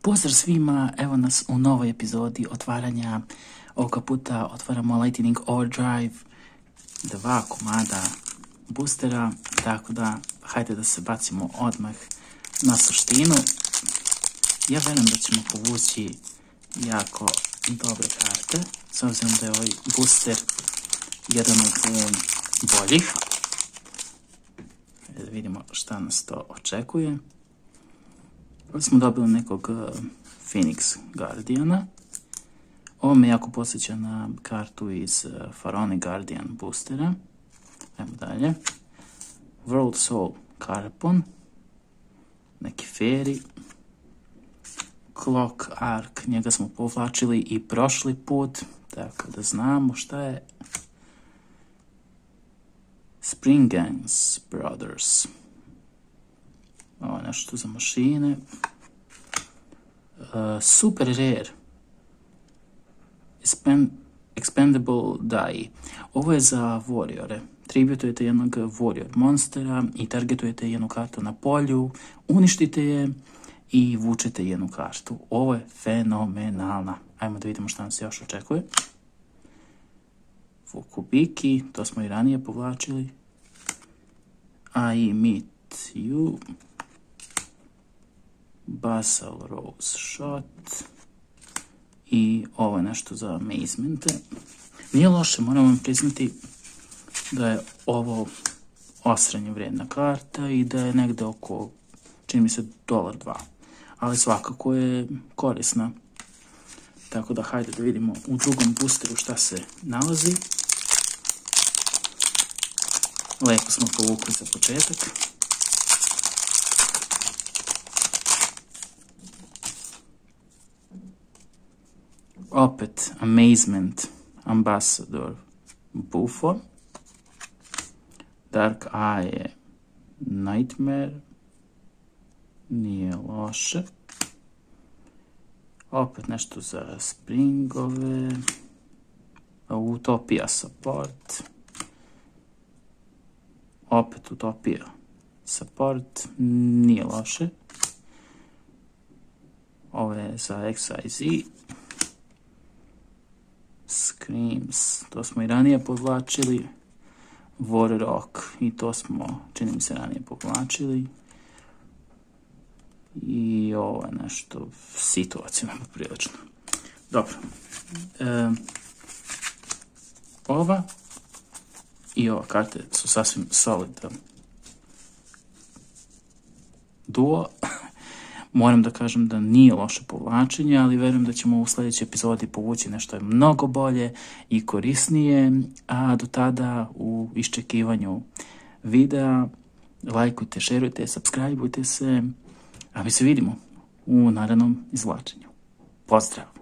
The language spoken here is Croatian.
Pozdrav svima, evo nas u novoj epizodi otvaranja. Ovoga puta otvaramo Lightning Overdrive, 2 komada boostera, tako da hajde da se bacimo odmah na suštinu. Ja verujem da ćemo povući jako dobre karte, s obzirom da je ovaj booster jedan od boljih. Da vidimo šta nas to očekuje. Ovdje smo dobili nekog Phoenix Guardiana. Ovo me jako podsjeća na kartu iz Pharaonic Guardian boostera. Ajmo dalje. World Soul Carpon. Neki Fairy. Clock Arc, njega smo povlačili i prošli put, tako da znamo šta je. Springans Brothers. Ovo je nešto za mašine. Super Rare. Expendable Die. Ovo je za warriore. Tributujete jednog warrior monstera i targetujete jednu kartu na polju, uništite je i vučete jednu kartu. Ovo je fenomenalna. Ajmo da vidimo šta nas još očekuje. Fukubiki, to smo i ranije povlačili. I Meet You. Basal Rose Shot. I ovo je nešto za amazemente. Nije loše, moram vam priznati da je ovo osrednje vrijedna karta i da je negde oko, čini mi se, $2. Ali svakako je korisna. Tako da hajde da vidimo u drugom boosteru šta se nalazi. Lepo smo povukli za početak. Opet Amazement Ambassador Bufo. Dark Eye Nightmare. Nije loše. Opet nešto za springove. Utopia Support. Opet Utopia Support. Nije loše. Ovo je za XYZ. Screams. To smo i ranije povlačili. War Rock. I to smo, čini mi se, ranije povlačili. I ovo je nešto situacionalno prilično. Dobro. Ova i ova karte su sasvim solidan duo. Moram da kažem da nije loše povlačenje, ali verujem da ćemo u sljedećoj epizodi povući nešto mnogo bolje i korisnije, a do tada u iščekivanju videa lajkujte, šerujte, subscribeujte se, a mi se vidimo u narednom izvlačenju. Pozdrav!